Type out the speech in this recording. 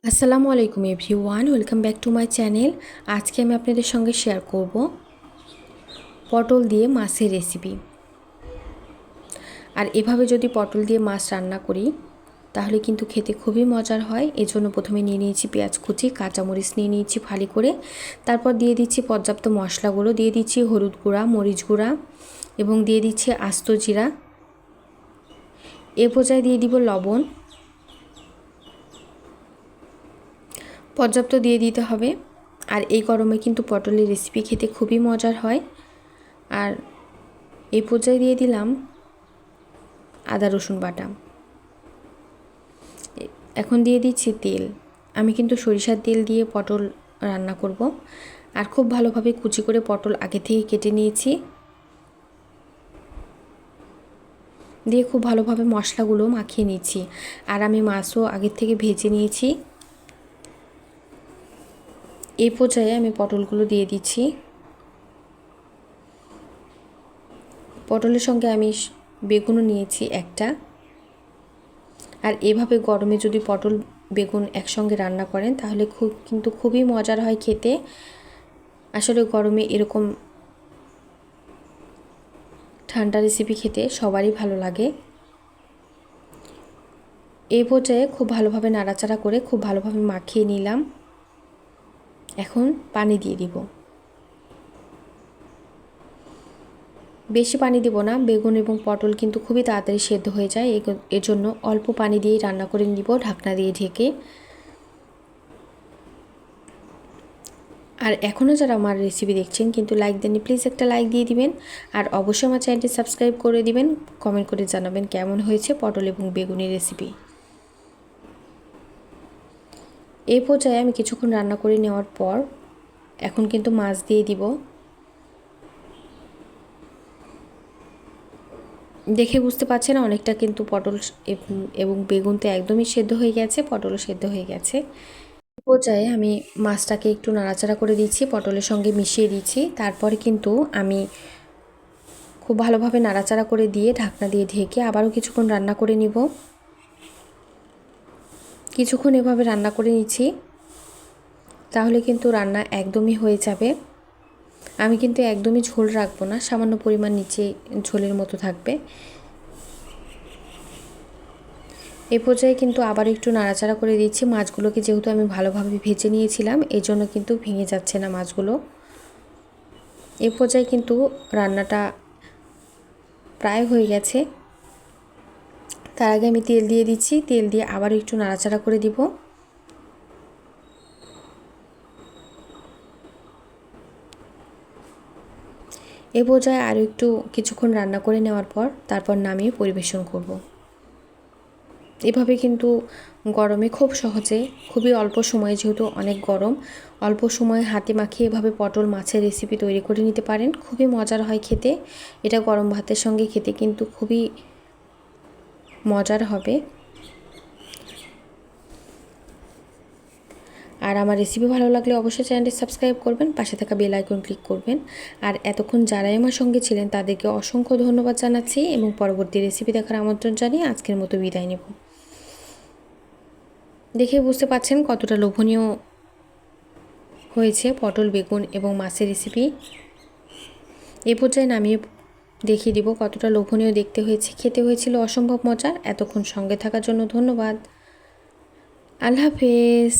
আসসালামু আলাইকুম everyone, welcome back to my channel. আজকে আমি আপনাদের সঙ্গে শেয়ার করব পটল দিয়ে মাছের রেসিপি। আর এভাবে যদি পটল দিয়ে মাছ রান্না করি তাহলে কিন্তু খেতে খুবই মজার হয়। এজন্য প্রথমে নিয়ে নিয়েছি পেঁয়াজ কুচি, কাঁচামরিচ নিয়ে নিয়েছি ফালি করে, তারপর দিয়ে দিচ্ছি পর্যাপ্ত মশলাগুলো, দিয়ে দিচ্ছি হলুদ গুঁড়া, মরিচ গুঁড়া এবং দিয়ে দিচ্ছি আস্ত জিরা। এ পর্যায়ে দিয়ে দিব লবণ, পর্যাপ্ত দিয়ে দিতে হবে। আর এই গরমে কিন্তু পটলের রেসিপি খেতে খুবই মজার হয়। আর এই পর্যায়ে দিয়ে দিলাম আদা রসুন বাটা। এখন দিয়ে দিচ্ছি তেল। আমি কিন্তু সরিষার তেল দিয়ে পটল রান্না করব। আর খুব ভালোভাবে কুচি করে পটল আগে থেকে কেটে নিয়েছি, দিয়ে খুব ভালোভাবে মশলাগুলো মাখিয়ে নিয়েছি। আর আমি মাছও আগের থেকে ভেজে নিয়েছি। এই পর্যায়ে আমি পটলগুলো দিয়ে দিচ্ছি। পটলের সঙ্গে আমি বেগুনও নিয়েছি একটা। আর এভাবে গরমে যদি পটল বেগুন একসঙ্গে রান্না করেন তাহলে খুবই মজার হয় খেতে। আসলে গরমে এরকম ঠান্ডা রেসিপি খেতে সবারই ভালো লাগে। এই পর্যায়ে খুব ভালোভাবে নাড়াচাড়া করে খুব ভালোভাবে মাখিয়ে নিলাম। এখন পানি দিয়ে দিব। বেশি পানি দিব না, বেগুন এবং পটল কিন্তু খুবই তাড়াতাড়ি সেদ্ধ হয়ে যায়। এজন্য অল্প পানি দিয়েই রান্না করে নিব ঢাকনা দিয়ে ঢেকে। আর এখনও যারা আমার রেসিপি দেখছেন কিন্তু লাইক দেননি, প্লিজ একটা লাইক দিয়ে দিবেন। আর অবশ্যই আমার চ্যানেলটি সাবস্ক্রাইব করে দিবেন। কমেন্ট করে জানাবেন কেমন হয়েছে পটল এবং বেগুনের রেসিপি। এই পর্যায়ে আমি কিছুক্ষণ রান্না করে নেওয়ার পর এখন কিন্তু মাছ দিয়ে দিব। দেখে বুঝতে পারছেন অনেকটা কিন্তু পটল এবং বেগুন তো একদমই সেদ্ধ হয়ে গেছে, পটলও সেদ্ধ হয়ে গেছে। পর্যায়ে আমি মাছটাকে একটু নাড়াচাড়া করে দিচ্ছি, পটলের সঙ্গে মিশিয়ে দিচ্ছি। তারপরে কিন্তু আমি খুব ভালোভাবে নাড়াচাড়া করে দিয়ে ঢাকনা দিয়ে ঢেকে আবারও কিছুক্ষণ রান্না করে নিব। কিছুক্ষণ এভাবে রান্না করে নিচ্ছি, তাহলে কিন্তু রান্না একদমই হয়ে যাবে। আমি কিন্তু একদমই ঝোল রাখবো না, সামান্য পরিমাণ নিচে ঝোলের মতো থাকবে। এই পর্যায়ে কিন্তু আবার একটু নাড়াচাড়া করে দিচ্ছি। মাছগুলোকে যেহেতু আমি ভালোভাবে ভেজে নিয়েছিলাম এই জন্য কিন্তু ভেঙে যাচ্ছে না মাছগুলো। এই পর্যায়ে কিন্তু রান্নাটা প্রায় হয়ে গেছে। তার আগে আমি তেল দিয়ে দিচ্ছি, তেল দিয়ে আবার একটু নাড়াচাড়া করে দিব। এ পর্যায়ে আরও একটু কিছুক্ষণ রান্না করে নেওয়ার পর তারপর নামিয়ে পরিবেশন করব। এভাবে কিন্তু গরমে খুব সহজে, খুবই অল্প সময়ে, যেহেতু অনেক গরম, অল্প সময়ে হাতে মাখিয়ে এভাবে পটল মাছের রেসিপি তৈরি করে নিতে পারেন। খুবই মজার হয় খেতে। এটা গরম ভাতের সঙ্গে খেতে কিন্তু খুবই মজার হবে। আর আমার রেসিপি ভালো লাগলে অবশ্যই চ্যানেলটি সাবস্ক্রাইব করবেন, পাশে থাকা বেল আইকন ক্লিক করবেন। আর এতক্ষণ যারাই আমার সঙ্গে ছিলেন তাদেরকে অসংখ্য ধন্যবাদ জানাচ্ছি এবং পরবর্তী রেসিপি দেখার আমন্ত্রণ জানিয়ে আজকের মতো বিদায় নেব। দেখে বুঝতে পারছেন কতটা লোভনীয় হয়েছে পটল বেগুন এবং মাছের রেসিপি। এই পর্যায়ে নামিয়ে দেখিয়ে দিব কতটা লোভনীয় দেখতে হয়েছে। খেতে হয়েছিল অসম্ভব মজার। এতক্ষণ সঙ্গে থাকার জন্য ধন্যবাদ। আল্লাহ হাফেজ।